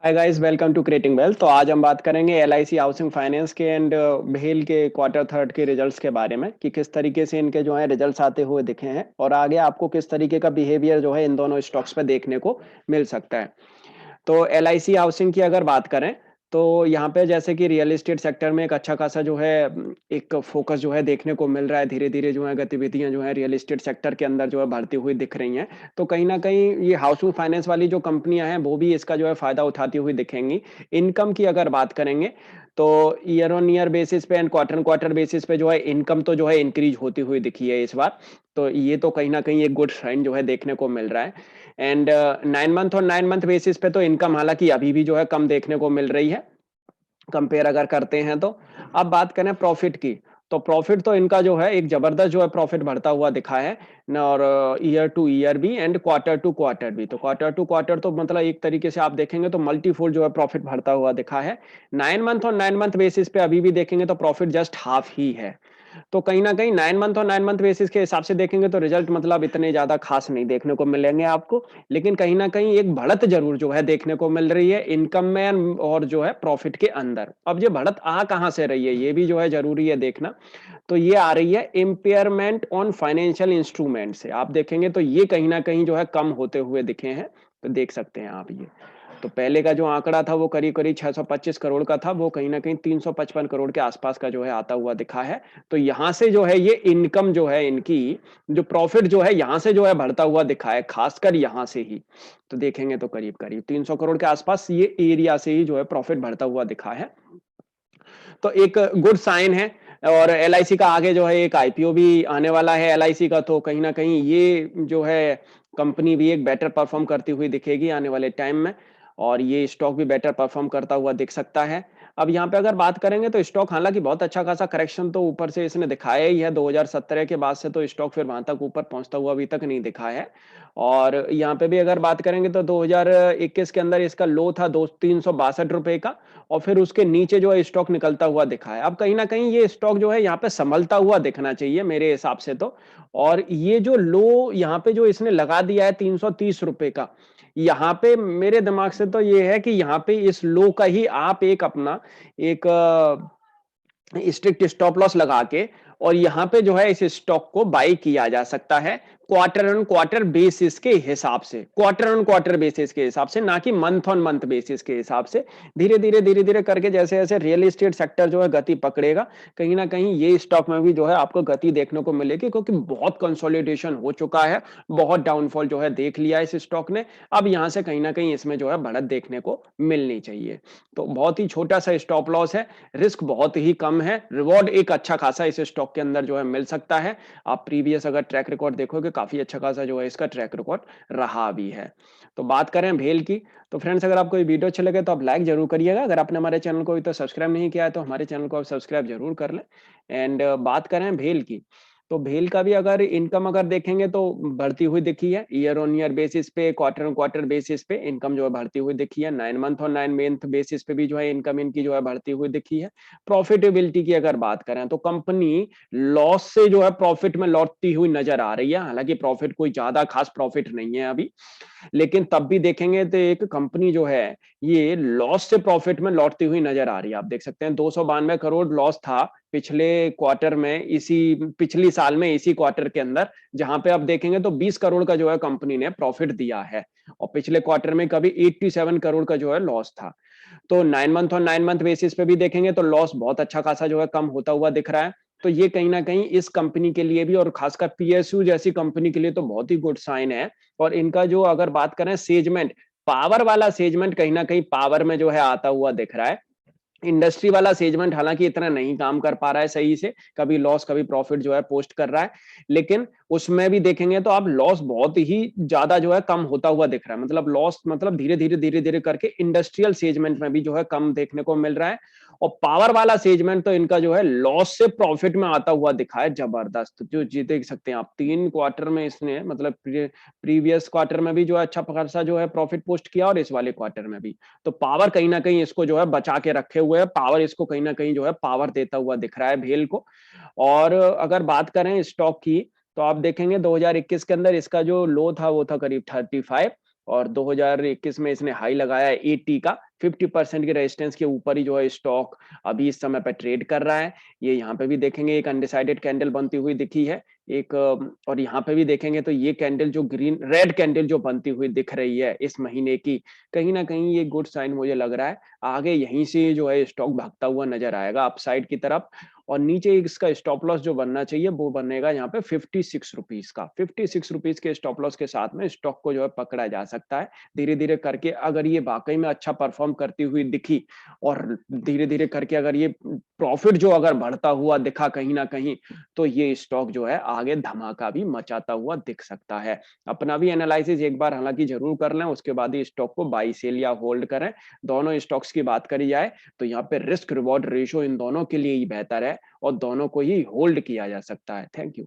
Hi guys, welcome to creating wealth. तो आज हम बात करेंगे एलआईसी हाउसिंग फाइनेंस के एंड भेल के क्वार्टर थर्ड के रिजल्ट्स के बारे में कि किस तरीके से इनके जो है रिजल्ट्स आते हुए दिखे हैं और आगे आपको किस तरीके का बिहेवियर जो है इन दोनों स्टॉक्स पे देखने को मिल सकता है। तो एलआईसी हाउसिंग की अगर बात करें तो यहाँ पे जैसे कि रियल एस्टेट सेक्टर में एक अच्छा खासा जो है एक फोकस जो है देखने को मिल रहा है। धीरे-धीरे जो है गतिविधियाँ जो है रियल एस्टेट सेक्टर के अंदर जो है बढ़ती हुई दिख रही हैं। तो कहीं न कहीं ये हाउसिंग फाइनेंस वाली जो कंपनियाँ हैं वो भी इसका जो है फ़ायदा उठाती हुई दिखेंगी। इनकम की अगर बात करेंगे तो ईयर ऑन ईयर बेसिस पे and quarter on quarter basis पे जो है इनकम तो जो है इंक्रीज़ होती हुई दिखी है इस बार। तो ये तो कहीं न कहीं एक गुड साइन जो है देखने को मिल रहा है। एंड 9 मंथ और 9 मंथ बेसिस पे तो इनकम हालाँकि अभी भी जो है कम देखने को मिल रही है, कंपेयर अगर करते हैं तो। अब बात करें प्रॉफ़िट की, तो प्रॉफ़िट तो इनका जो है एक ज़बरदस्त जो है प्रॉफ़िट बढ़ता हुआ दिखा है न और ईयर टू ईयर भी एंड क्वार्टर टू क्वार्टर भी। तो क्वार्टर टू क्वार्टर तो मतलब एक तरीके से आप देखेंगे तो मल्टीफ़ोल्ड जो है प्रॉफ़िट बढ़ता हुआ दिखा है। 9 मंथ और 9 मंथ बेसिस पे अभी भी देखेंगे तो प्रॉफ़िट जस्ट हाफ़ ही है। तो कहीं न कहीं 9 मंथ और 9 मंथ बेसिस के हिसाब से देखेंगे तो रिज़ल्ट मतलब इतने ज़्यादा ख़ास नहीं देखने को मिलेंगे आपको। लेकिन कहीं न कहीं एक बढ़त ज़रूर जो है देखने को मिल रही है इनकम में और जो है प्रॉफ़िट के अंदर। अब ये बढ़त आ कहाँ से रही है, ये भी जो है ज़रूरी है देखना। तो ये आ रही है इम्पेयरमेंट ऑन फाइनेंशियल इंस्ट्रूमेंट से। आप देखेंगे तो ये कहीं न कहीं जो है कम होते हुए दिखे हैं। तो देख सकते हैं आप ये। तो पहले का जो आंकड़ा था वो करीब-करीब 625 करोड़ का था, वो कहीं न कहीं 355 करोड़ के आसपास का जो है आता हुआ दिखा है। तो यहाँ से जो है ये इनकम जो है इनकी, जो प्रॉफ़िट जो है यहाँ से जो है बढ़ता हुआ दिखा है, ख़ासकर यहाँ से ही। तो देखेंगे तो करीब-करीब 300 करोड़ के आसपास ये एरिया से ही जो है प्रॉफ़िट बढ़ता हुआ दिखा है। तो एक गुड साइन है और एलआईसी का आगे जो है एक आईपीओ भी आने वाला है एलआईसी का, तो कहीं न कहीं ये जो है कंपनी भी एक बेटर परफ़ॉर्म करती हुई दिखेगी आने वाले टाइम में और ये स्टॉक भी बेटर परफ़ॉर्म करता हुआ दिख सकता है। अब यहाँ पे अगर बात करेंगे तो स्टॉक हालाँकि बहुत अच्छा खासा करेक्शन तो ऊपर से इसने दिखाया ही है, 2017 के बाद से तो स्टॉक फिर वहाँ तक ऊपर पहुँचता हुआ अभी तक नहीं दिखा है। और यहाँ पे भी अगर बात करेंगे तो 2021 के अंदर इसका लो था दो ₹362 का और फिर उसके नीचे जो है स्टॉक निकलता हुआ दिखा है। अब कहीं न कहीं ये स्टॉक जो है यहाँ पे सँभलता हुआ दिखना चाहिए मेरे हिसाब से तो। और ये जो लो यहाँ पे जो इसने लगा दिया है ₹330 का, यहाँ पे मेरे दिमाग से तो ये है कि यहाँ पे इस लो का ही आप एक अपना एक स्ट्रिक्ट स्टॉप लॉस लगा के और यहाँ पे जो है इस स्टॉक को बाय किया जा सकता है क्वार्टर ऑन क्वार्टर बेसिस के हिसाब से, क्वार्टर ऑन क्वार्टर बेसिस के हिसाब से, ना कि मंथ ऑन मंथ बेसिस के हिसाब से। धीरे-धीरे करके जैसे-जैसे रियल एस्टेट सेक्टर जो है गति पकड़ेगा, कहीं न कहीं ये स्टॉक में भी जो है आपको गति देखने को मिलेगी क्योंकि बहुत कंसोलिडेशन हो चुका है, बहुत डाउनफॉल जो है देख लिया है इस स्टॉक ने। अब यहाँ से कहीं न कहीं इसमें जो है बढ़त देखने को मिलनी चाहिए। तो बहुत ही छोटा-सा स्टॉप लॉस है, रिस्क बहुत ही कम है, रिवॉर्ड एक अच्छा खासा इस स्टॉक के अंदर जो है मिल सकता है। आप प्रीवियस अगर ट्रैक रिकॉर्ड देखोगे काफ़ी अच्छा खासा जो है इसका ट्रैक रिकॉर्ड रहा भी है। तो बात करें भेल की, तो फ्रेंड्स अगर आपको ये वीडियो अच्छे लगे तो आप लाइक ज़रूर करिएगा। अगर आपने हमारे चैनल को अभी तक सब्सक्राइब नहीं किया है तो हमारे चैनल को आप सब्सक्राइब ज़रूर कर लें। एंड बात करें भेल की, तो भेल का भी अगर इनकम अगर देखेंगे तो बढ़ती हुई दिखी है। ईयर ऑन ईयर बेसिस पे, क्वार्टर ऑन क्वार्टर बेसिस पे इनकम जो है बढ़ती हुई दिखी है। 9 मंथ और 9 मंथ बेसिस पे भी जो है इनकम इनकी जो है बढ़ती हुई दिखी है। प्रॉफिटेबिलिटी की अगर बात करें तो कंपनी लॉस से जो है प्रॉफिट में लौटती हुई नज़र आ रही है। हालाँकि प्रॉफिट कोई ज़्यादा खास प्रॉफिट नहीं है अभी। लेकिन तब भी देखेंगे तो एक कंपनी जो है ये लॉस से प्रॉफिट में लौटती हुई नजर आ रही है। आप देख सकते हैं 292 करोड़ लॉस था पिछले क्वार्टर में, इसी पिछली साल में इसी क्वार्टर के अंदर, जहां पे आप देखेंगे तो 20 करोड़ का जो है कंपनी ने प्रॉफिट दिया है और पिछले क्वार्टर में कभी 87 करोड़ का जो है लॉस था। तो 9 मंथ और 9 मंथ बेसिस पे भी देखेंगे तो लॉस बहुत अच्छा खासा जो है कम होता हुआ दिख रहा है। तो ये कहीं न कहीं इस कंपनी के लिए भी और खासकर पीएसयू जैसी कंपनी के लिए तो बहुत ही गुड साइन है। और इनका जो अगर बात करें सेगमेंट, पावर वाला सेगमेंट कहीं न कहीं पावर में जो है आता हुआ दिख रहा है। इंडस्ट्री वाला सेगमेंट हालाँकि इतना नहीं काम कर पा रहा है सही से, कभी लॉस कभी प्रॉफिट जो है पोस्ट कर रहा है। लेकिन उसमें भी देखेंगे तो आप लॉस बहुत ही ज़्यादा जो है कम होता हुआ दिख रहा है। मतलब लॉस मतलब धीरे-धीरे करके इंडस्ट्रियल सेगमेंट में भी जो है कम देखने को मिल रहा है और पावर वाला सेगमेंट तो इनका जो है लॉस से प्रॉफिट में आता हुआ दिखा है जबरदस्त। जो जी देख सकते हैं आप 3 क्वार्टर में इसने मतलब प्रीवियस क्वार्टर में भी जो है अच्छा खासा जो है प्रॉफिट पोस्ट किया और इस वाले क्वार्टर में भी। तो पावर कहीं न कहीं इसको जो है बचा के रखे हुए है, पावर इसको कहीं न कहीं जो है पावर देता हुआ दिख रहा है भेल को। और अगर बात करें स्टॉक की, तो आप देखेंगे 2021 के अंदर इसका जो लो था वो था करीब 35 और 2021 में इसने हाई लगाया है 80 का, 50% के रेजिस्टेंस के ऊपर ही जो है स्टॉक अभी इस समय पे ट्रेड कर रहा है। ये यहाँ पे भी देखेंगे एक अनडिसाइडेड कैंडल बनती हुई दिखी है। एक और यहाँ पे भी देखेंगे तो ये कैंडल जो ग्रीन रेड कैंडल जो बनती हुई दिख रही है इस महीने की, कहीं न कहीं ये गुड साइन मुझे लग रहा है। आगे यहीं से जो है स्टॉक भागता हुआ नज़र आएगा अपसाइड की तरफ और नीचे इसका स्टॉप लॉस जो बनना चाहिए वो बनेगा यहाँ पे ₹56 का। ₹56 के स्टॉप लॉस के साथ में स्टॉक को जो है पकड़ा जा सकता है। धीरे-धीरे करके अगर ये वाक़ई में अच्छा परफ़ॉर्म करती हुई दिखी और धीरे-धीरे करके अगर ये प्रॉफ़िट जो अगर बढ़ता हुआ दिखा कहीं न कहीं, तो ये स्टॉक जो है आगे धमाका भी मचाता हुआ दिख सकता है। अपना भी एनालिसिस एक बार हालाँकि ज़रूर कर लें, उसके बाद ही स्टॉक को बाय, सेल या होल्ड करें। दोनों स्टॉक्स की बात करी जाए, तो यहाँ पे रिस्क रिवॉर्ड रेशियो इन दोनों के लिए ही बेहतर है और दोनों को ही होल्ड किया जा सकता है। Thank you.